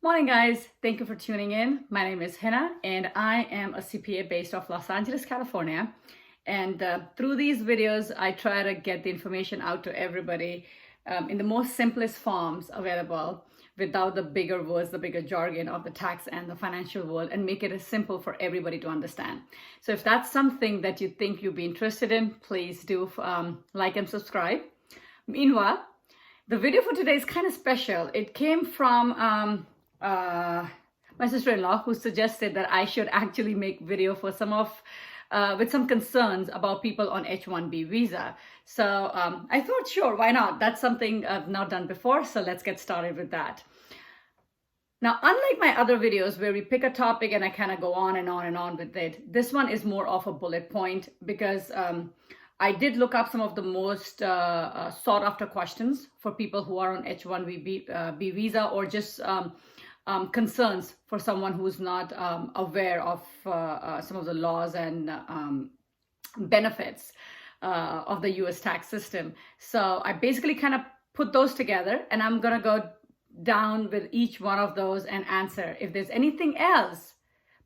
Morning, guys. Thank you for tuning in. My name is Hina, and I am a CPA based off Los Angeles, California. And through these videos, I try to get the information out to everybody in the most simplest forms available without the bigger words, the bigger jargon of the tax and the financial world, and make it as simple for everybody to understand. So if that's something that you think you'd be interested in, please do like and subscribe. Meanwhile, the video for today is kind of special. It came from my sister-in-law, who suggested that I should actually make video for with some concerns about people on H1-B visa. So I thought, sure, why not? That's something I've not done before, so let's get started with that. Now, unlike my other videos where we pick a topic and I kind of go on and on and on with it, this one is more of a bullet point because I did look up some of the most sought after questions for people who are on H1V visa, or just concerns for someone who's not aware of some of the laws and benefits of the US tax system. So I basically kind of put those together, and I'm going to go down with each one of those and answer. If there's anything else,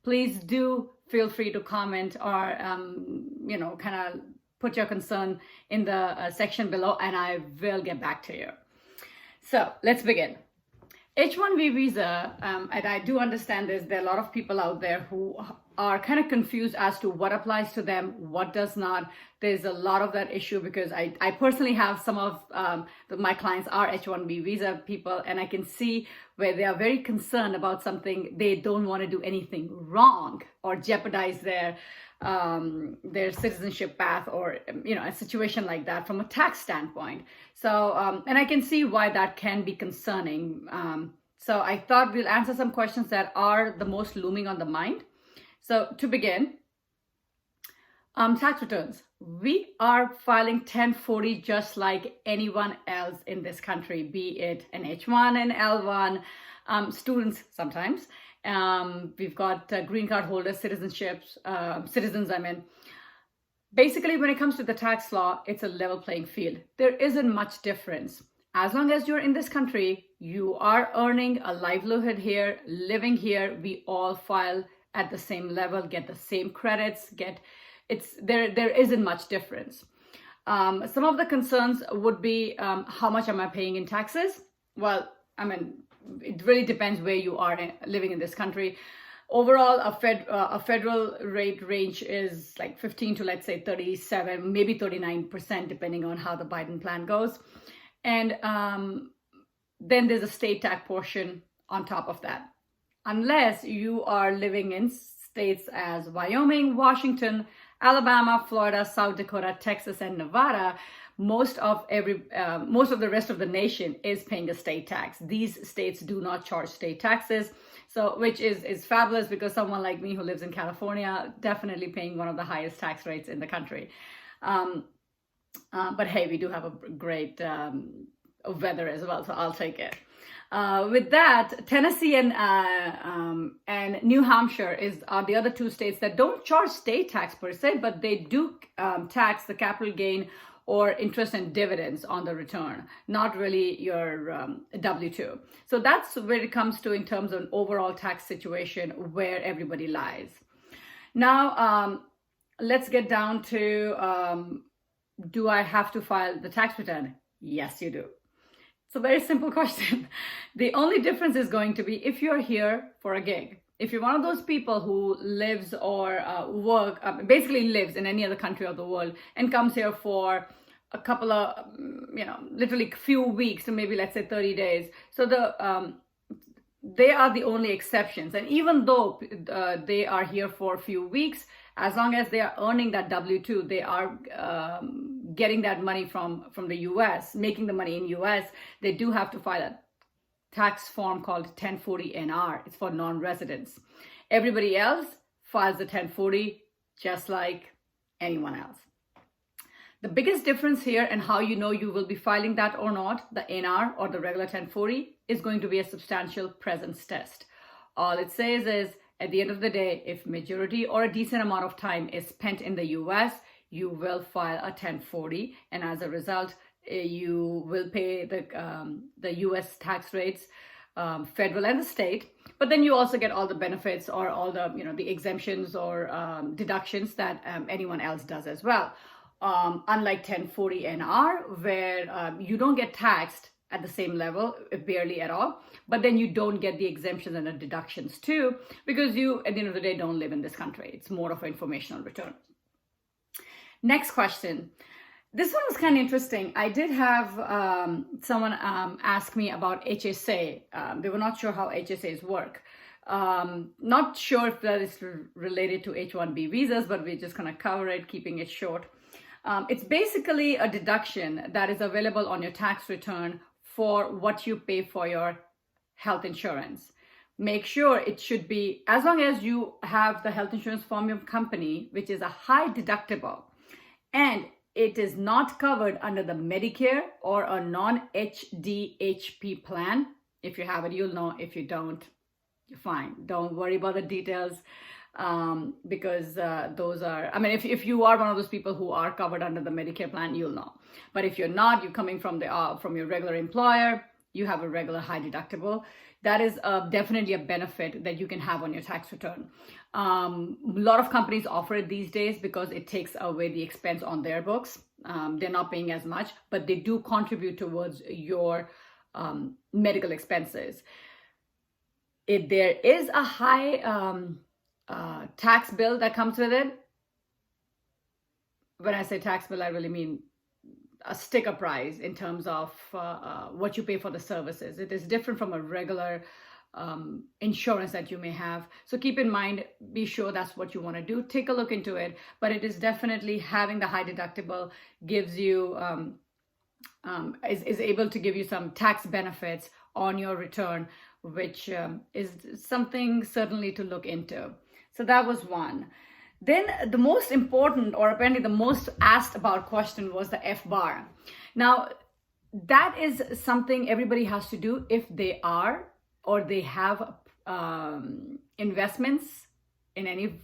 please do feel free to comment or, kind of put your concern in the section below, and I will get back to you. So let's begin. H1V visa, and I do understand there are a lot of people out there who are kind of confused as to what applies to them, what does not. There's a lot of that issue because I personally have some of my clients are H1B visa people, and I can see where they are very concerned about something. They don't want to do anything wrong or jeopardize their citizenship path, or a situation like that from a tax standpoint. So and I can see why that can be concerning. So I thought we'll answer some questions that are the most looming on the mind. So to begin, tax returns. We are filing 1040 just like anyone else in this country, be it an H1 and L1, students sometimes. We've got green card holders, citizens, Basically, when it comes to the tax law, it's a level playing field. There isn't much difference. As long as you're in this country, you are earning a livelihood here, living here, we all file at the same level, get the same credits, there isn't much difference. Some of the concerns would be, how much am I paying in taxes? Well, it really depends where you are living in this country. Overall, a federal rate range is like 15 to, let's say, 37, maybe 39%, depending on how the Biden plan goes. And then there's a state tax portion on top of that. Unless you are living in states as Wyoming, Washington, Alabama, Florida, South Dakota, Texas, and Nevada, most of the rest of the nation is paying a state tax. These states do not charge state taxes, so which is fabulous, because someone like me who lives in California, definitely paying one of the highest tax rates in the country. But hey, we do have a great weather as well, so I'll take it. With that, Tennessee and New Hampshire are the other two states that don't charge state tax per se, but they do tax the capital gain or interest and dividends on the return, not really your W-2. So that's where it comes to in terms of an overall tax situation where everybody lies. Now, let's get down to, do I have to file the tax return? Yes, you do. It's a very simple question. The only difference is going to be if you're here for a gig. If you're one of those people who lives or basically lives in any other country of the world and comes here for a couple of, literally few weeks to maybe, let's say, 30 days. So they are the only exceptions. And even though they are here for a few weeks, as long as they are earning that W-2, they are getting that money from the US, making the money in US, they do have to file a tax form called 1040-NR. It's for non-residents. Everybody else files the 1040 just like anyone else. The biggest difference here, and how you know you will be filing that or not, the NR or the regular 1040, is going to be a substantial presence test. All it says is, at the end of the day, if majority or a decent amount of time is spent in the US, you will file a 1040, and as a result, you will pay the US tax rates federal and the state. But then you also get all the benefits or all the, the exemptions or deductions that anyone else does as well. Unlike 1040 NR, where you don't get taxed at the same level, barely at all, but then you don't get the exemptions and the deductions too, because you, at the end of the day, don't live in this country. It's more of an informational return. Next question. This one was kind of interesting. I did have someone ask me about HSA. They were not sure how HSAs work. Not sure if that is related to H1-B visas, but we're just going to cover it, keeping it short. It's basically a deduction that is available on your tax return for what you pay for your health insurance. Make sure it should be, as long as you have the health insurance from your company, which is a high deductible, and it is not covered under the Medicare or a non-HDHP plan. If you have it, you'll know. If you don't, you're fine. Don't worry about the details because those are, I mean, if you are one of those people who are covered under the Medicare plan, you'll know. But if you're not, you're coming from your regular employer, you have a regular high deductible. That is definitely a benefit that you can have on your tax return. A lot of companies offer it these days because it takes away the expense on their books. They're not paying as much, but they do contribute towards your medical expenses. If there is a high tax bill that comes with it, when I say tax bill, I really mean a sticker price in terms of what you pay for the services. It is different from a regular insurance that you may have. So keep in mind, be sure that's what you want to do. Take a look into it. But it is definitely having the high deductible gives you, is able to give you some tax benefits on your return, which is something certainly to look into. So that was one. Then the most important, or apparently the most asked about question, was the FBAR. Now, that is something everybody has to do if they are or they have investments in any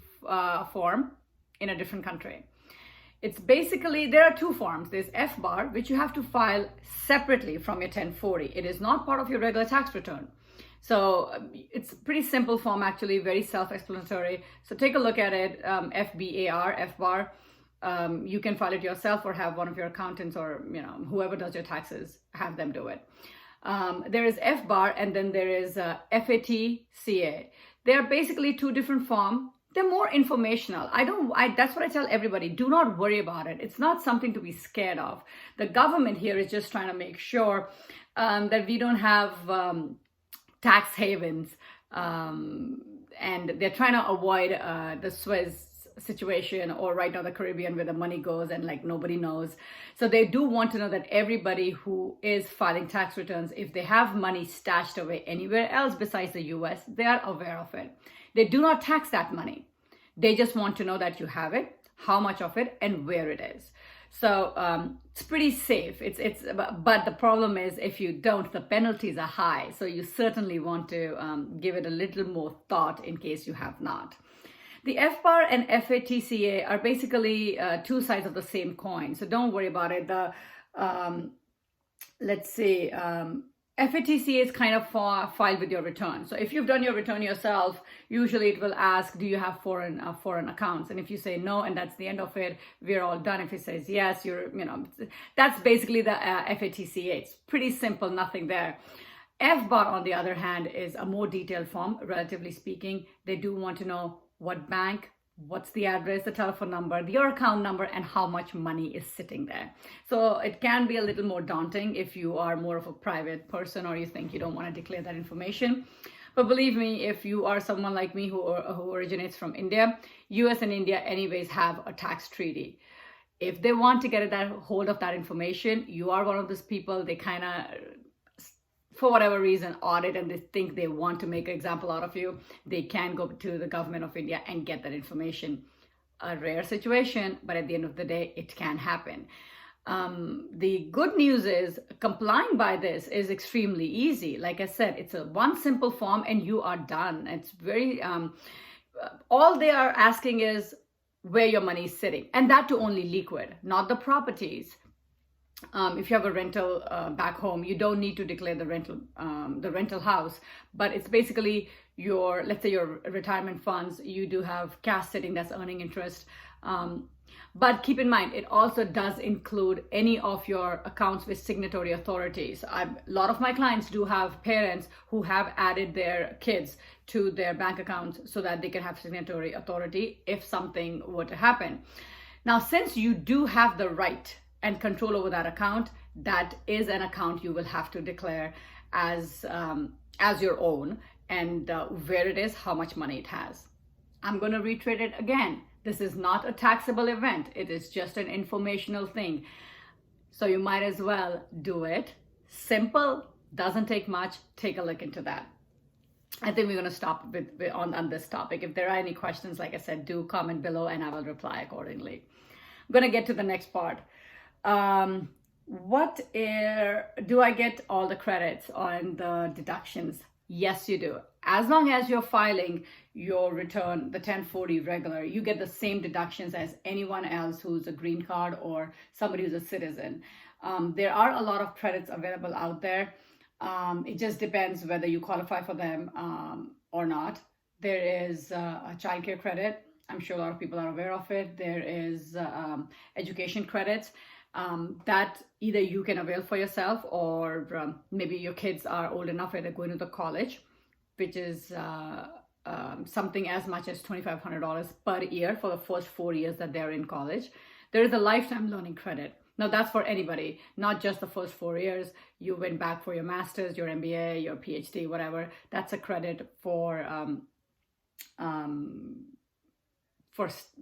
form in a different country. It's basically, there are two forms. There's FBAR, which you have to file separately from your 1040. It is not part of your regular tax return. So it's a pretty simple form, actually, very self-explanatory. So take a look at it, FBAR. You can file it yourself or have one of your accountants or whoever does your taxes, have them do it. There is FBAR and then there is FATCA. They are basically two different forms. They're more informational. That's what I tell everybody. Do not worry about it. It's not something to be scared of. The government here is just trying to make sure that we don't have tax havens, and they're trying to avoid the Suez situation or right now the Caribbean where the money goes and like nobody knows. So they do want to know that everybody who is filing tax returns, if they have money stashed away anywhere else besides the US, they are aware of it. They do not tax that money. They just want to know that you have it, how much of it, and where it is. So it's pretty safe. But the problem is if you don't, the penalties are high. So you certainly want to give it a little more thought in case you have not. The FBAR and FATCA are basically two sides of the same coin. So don't worry about it. Let's see. FATCA is kind of filed with your return. So if you've done your return yourself, usually it will ask, do you have foreign accounts? And if you say no, and that's the end of it, we're all done. If it says yes, that's basically the FATCA. It's pretty simple, nothing there. FBAR, on the other hand, is a more detailed form, relatively speaking. They do want to know what bank, what's the address, the telephone number, your account number, and how much money is sitting there. So it can be a little more daunting if you are more of a private person or you think you don't want to declare that information. But believe me, if you are someone like me who originates from India, US and India anyways have a tax treaty. If they want to get a hold of that information, you are one of those people, they kind of, for whatever reason, audit and they think they want to make an example out of you, they can go to the government of India and get that information. A rare situation, but at the end of the day, it can happen. The good news is complying by this is extremely easy. Like I said, it's one simple form and you are done. It's very, all they are asking is where your money is sitting, and that to only liquid, not the properties. if you have a rental back home, you don't need to declare the rental house, but it's basically your, let's say your retirement funds, you do have cash sitting that's earning interest. But keep in mind, it also does include any of your accounts with signatory authorities. A lot of my clients do have parents who have added their kids to their bank accounts so that they can have signatory authority if something were to happen. Now, since you do have the right and control over that account, that is an account you will have to declare as your own, and where it is, how much money it has. I'm going to reiterate it again. This is not a taxable event. It is just an informational thing. So you might as well do it. Simple, doesn't take much. Take a look into that. I think we're going to stop on this topic. If there are any questions, like I said, do comment below and I will reply accordingly. I'm going to get to the next part. Do I get all the credits on the deductions? Yes, you do. As long as you're filing your return, the 1040 regular, you get the same deductions as anyone else who's a green card or somebody who's a citizen. There are a lot of credits available out there. It just depends whether you qualify for them or not. There is a childcare credit. I'm sure a lot of people are aware of it. There is education credits that either you can avail for yourself, or maybe your kids are old enough where they're going to the college, which is something as much as $2,500 per year for the first 4 years that they're in college. There is a lifetime learning credit. Now that's for anybody, not just the first 4 years. You went back for your master's, your MBA, your PhD, whatever. That's a credit for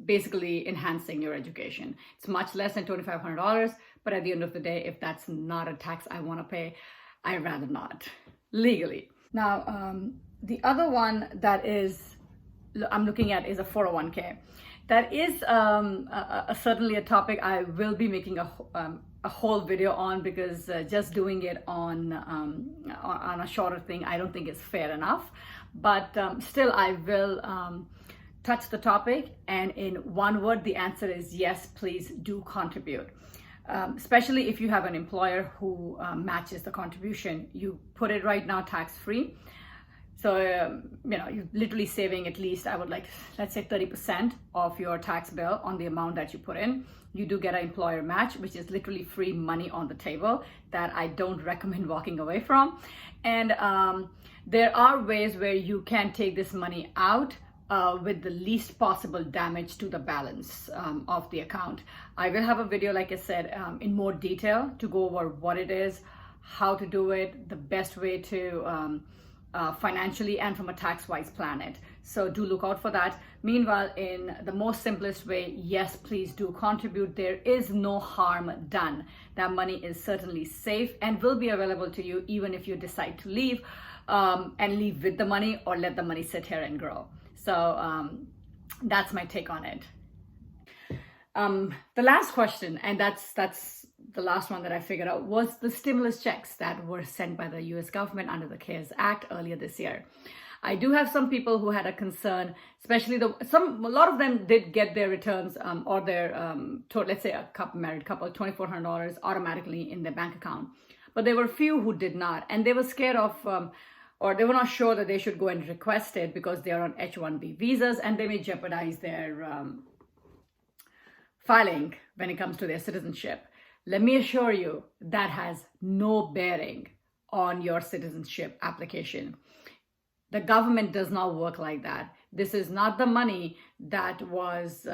basically enhancing your education. It's much less than $2,500, but at the end of the day, if that's not a tax I want to pay, I'd rather not, legally. Now, the other one that I'm looking at is a 401k. That is certainly a topic I will be making a whole video on, because just doing it on a shorter thing, I don't think is fair enough. But still, I will touch the topic, and in one word, the answer is yes, please do contribute. Especially if you have an employer who matches the contribution. You put it right now tax-free. So, you're literally saving at least, let's say 30% of your tax bill on the amount that you put in. You do get an employer match, which is literally free money on the table that I don't recommend walking away from. And there are ways where you can take this money out with the least possible damage to the balance of the account. I will have a video, like I said, in more detail to go over what it is, how to do it, the best way to financially and from a tax-wise plan it. So do look out for that. Meanwhile, in the most simplest way, yes, please do contribute. There is no harm done. That money is certainly safe and will be available to you even if you decide to leave and leave with the money, or let the money sit here and grow. So that's my take on it. The last question, and that's the last one that I figured out, was the stimulus checks that were sent by the US government under the CARES Act earlier this year. I do have some people who had a concern, especially a lot of them did get their returns or their, let's say a married couple, $2,400 automatically in their bank account. But there were few who did not, and they were scared of, or they were not sure that they should go and request it because they are on H1-B visas and they may jeopardize their filing when it comes to their citizenship. Let me assure you, that has no bearing on your citizenship application. The government does not work like that. This is not the money that was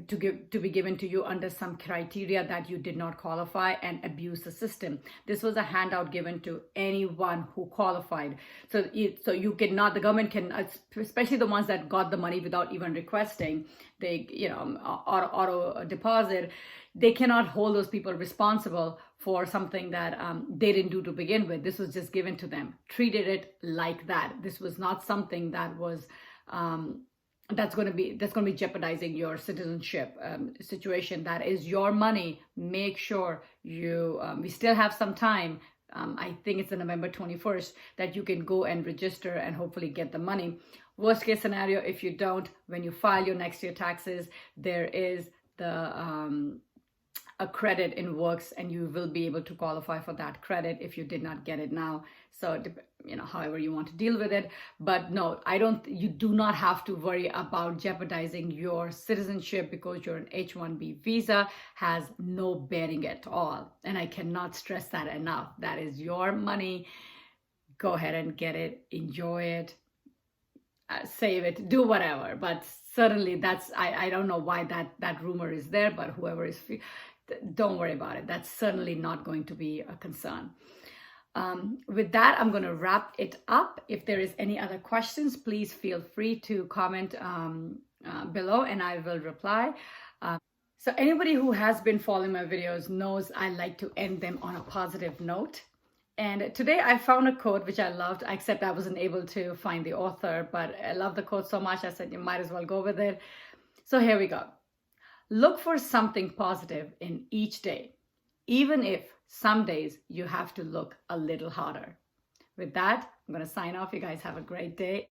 to be given to you under some criteria that you did not qualify and abuse the system. This was a handout given to anyone who qualified. So you cannot, the government can, especially the ones that got the money without even requesting, they auto deposit. They cannot hold those people responsible for something that they didn't do to begin with. This was just given to them. Treated it like that. This was not something that was that's going to be jeopardizing your citizenship situation. That is your money. Make sure you. We still have some time. I think it's November 21st that you can go and register and hopefully get the money. Worst case scenario, if you don't, when you file your next year taxes, there is the a credit in works, and you will be able to qualify for that credit if you did not get it now. So, however you want to deal with it. But no, you do not have to worry about jeopardizing your citizenship because your H1B visa has no bearing at all. And I cannot stress that enough. That is your money. Go ahead and get it, enjoy it, save it, do whatever. But certainly I don't know why that rumor is there, but whoever is, don't worry about it. That's certainly not going to be a concern. With that, I'm going to wrap it up. If there is any other questions, please feel free to comment below and I will reply. So anybody who has been following my videos knows I like to end them on a positive note. And today I found a quote which I loved, except I wasn't able to find the author, but I love the quote so much I said you might as well go with it. So here we go. Look for something positive in each day, even if some days you have to look a little harder. With that, I'm going to sign off. You guys have a great day.